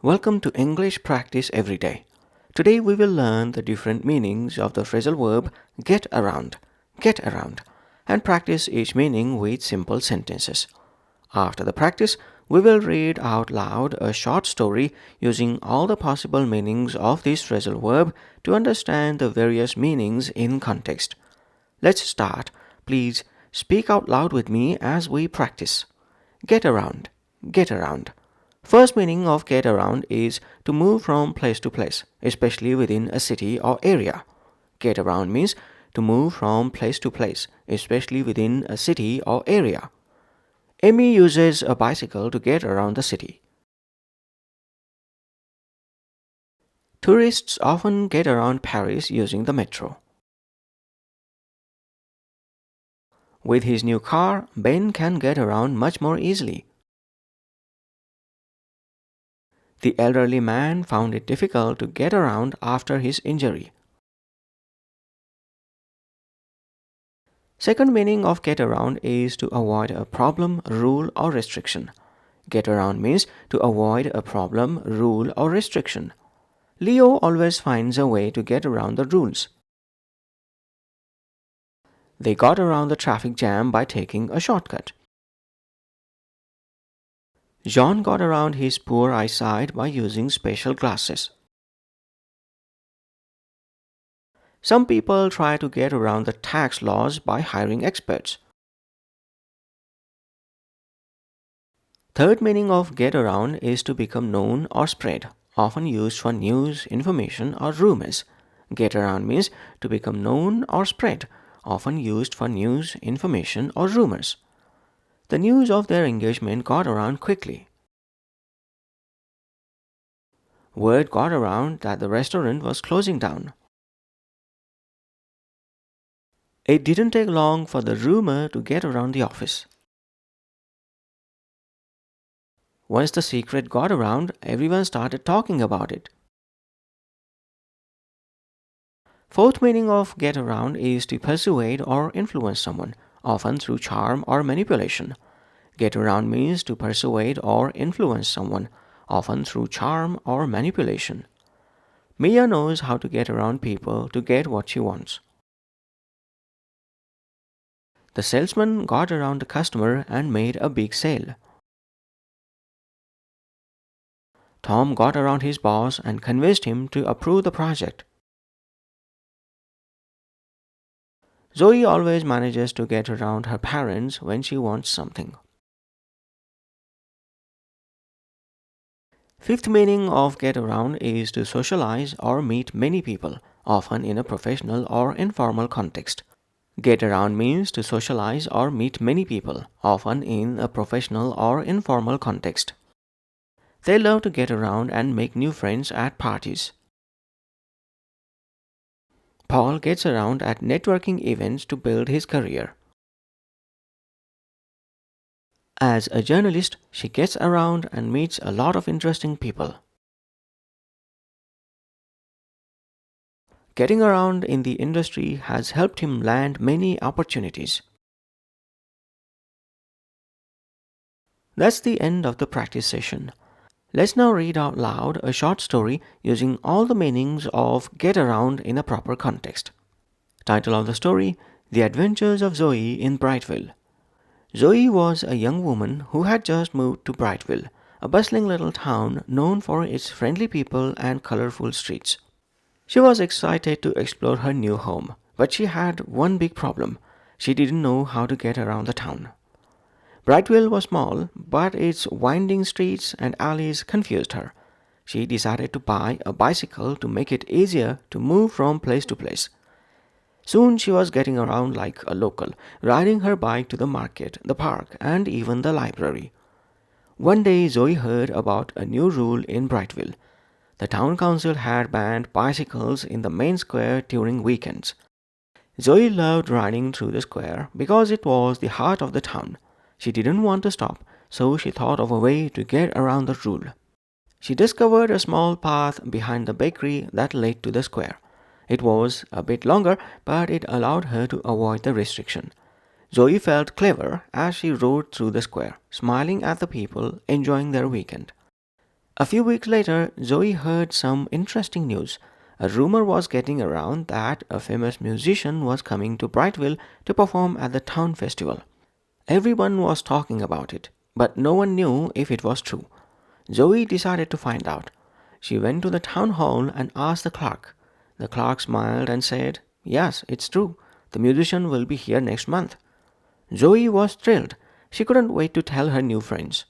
Welcome to English Practice Every Day. Today we will learn the different meanings of the phrasal verb get around, and practice each meaning with simple sentences. After the practice, we will read out loud a short story using all the possible meanings of this phrasal verb to understand the various meanings in context. Let's start. Please speak out loud with me as we practice. Get around, get around. First meaning of get around is to move from place to place, especially within a city or area. Get around means to move from place to place, especially within a city or area. Amy uses a bicycle to get around the city. Tourists often get around Paris using the metro. With his new car, Ben can get around much more easily. The elderly man found it difficult to get around after his injury. Second meaning of get around is to avoid a problem, rule, or restriction. Get around means to avoid a problem, rule, or restriction. Leo always finds a way to get around the rules. They got around the traffic jam by taking a shortcut. John got around his poor eyesight by using special glasses. Some people try to get around the tax laws by hiring experts. Third meaning of get around is to become known or spread, often used for news, information, or rumors. Get around means to become known or spread, often used for news, information, or rumors. The news of their engagement got around quickly. Word got around that the restaurant was closing down. It didn't take long for the rumor to get around the office. Once the secret got around, everyone started talking about it. Fourth meaning of get around is to persuade or influence someone, often through charm or manipulation. Get around means to persuade or influence someone, often through charm or manipulation. Mia knows how to get around people to get what she wants. The salesman got around the customer and made a big sale. Tom got around his boss and convinced him to approve the project. Zoe always manages to get around her parents when she wants something. Fifth meaning of get around is to socialize or meet many people, often in a professional or informal context. Get around means to socialize or meet many people, often in a professional or informal context. They love to get around and make new friends at parties. Paul gets around at networking events to build his career. As a journalist, she gets around and meets a lot of interesting people. Getting around in the industry has helped him land many opportunities. That's the end of the practice session. Let's now read out loud a short story using all the meanings of get around in a proper context. Title of the story: The Adventures of Zoe in Brightville. Zoe was a young woman who had just moved to Brightville, a bustling little town known for its friendly people and colorful streets. She was excited to explore her new home, but she had one big problem. She didn't know how to get around the town. Brightville was small, but its winding streets and alleys confused her. She decided to buy a bicycle to make it easier to move from place to place. Soon she was getting around like a local, riding her bike to the market, the park, and even the library. One day Zoe heard about a new rule in Brightville. The town council had banned bicycles in the main square during weekends. Zoe loved riding through the square because it was the heart of the town. She didn't want to stop, so she thought of a way to get around the rule. She discovered a small path behind the bakery that led to the square. It was a bit longer, but it allowed her to avoid the restriction. Zoe felt clever as she rode through the square, smiling at the people enjoying their weekend. A few weeks later, Zoe heard some interesting news. A rumor was getting around that a famous musician was coming to Brightville to perform at the town festival. Everyone was talking about it, but no one knew if it was true. Zoe decided to find out. She went to the town hall and asked the clerk. The clerk smiled and said, "Yes, it's true. The musician will be here next month." Zoe was thrilled. She couldn't wait to tell her new friends.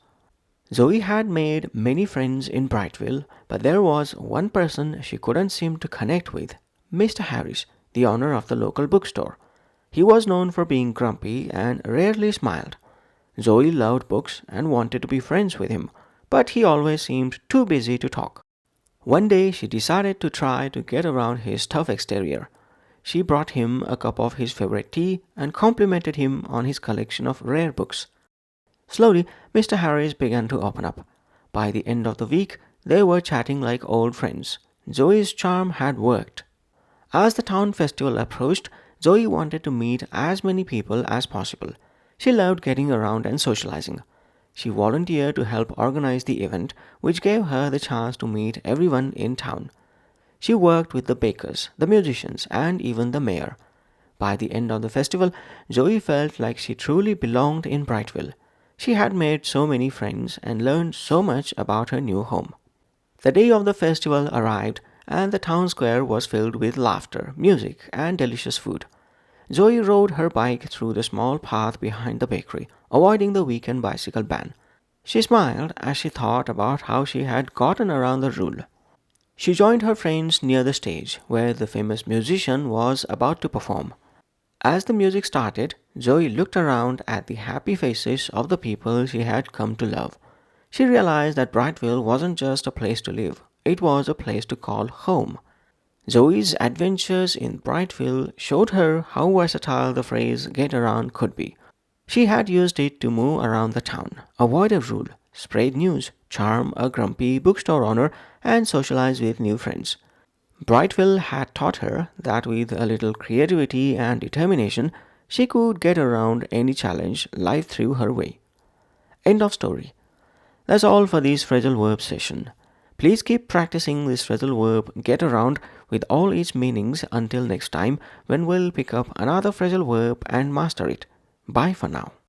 Zoe had made many friends in Brightville, but there was one person she couldn't seem to connect with: Mr. Harris, the owner of the local bookstore. He was known for being grumpy and rarely smiled. Zoe loved books and wanted to be friends with him, but he always seemed too busy to talk. One day she decided to try to get around his tough exterior. She brought him a cup of his favorite tea and complimented him on his collection of rare books. Slowly, Mr. Harris began to open up. By the end of the week, they were chatting like old friends. Zoe's charm had worked. As the town festival approached, Zoe wanted to meet as many people as possible. She loved getting around and socializing. She volunteered to help organize the event, which gave her the chance to meet everyone in town. She worked with the bakers, the musicians, and even the mayor. By the end of the festival, Zoe felt like she truly belonged in Brightville. She had made so many friends and learned so much about her new home. The day of the festival arrived, and the town square was filled with laughter, music, and delicious food. Zoe rode her bike through the small path behind the bakery, avoiding the weekend bicycle ban. She smiled as she thought about how she had gotten around the rule. She joined her friends near the stage, where the famous musician was about to perform. As the music started, Zoe looked around at the happy faces of the people she had come to love. She realized that Brightville wasn't just a place to live, it was a place to call home. Zoe's adventures in Brightville showed her how versatile the phrase "get around" could be. She had used it to move around the town, avoid a rule, spread news, charm a grumpy bookstore owner, and socialize with new friends. Brightville had taught her that with a little creativity and determination, she could get around any challenge life threw her way. End of story. That's all for this phrasal verb session. Please keep practicing this phrasal verb "get around" with all its meanings until next time when we'll pick up another phrasal verb and master it. Bye for now.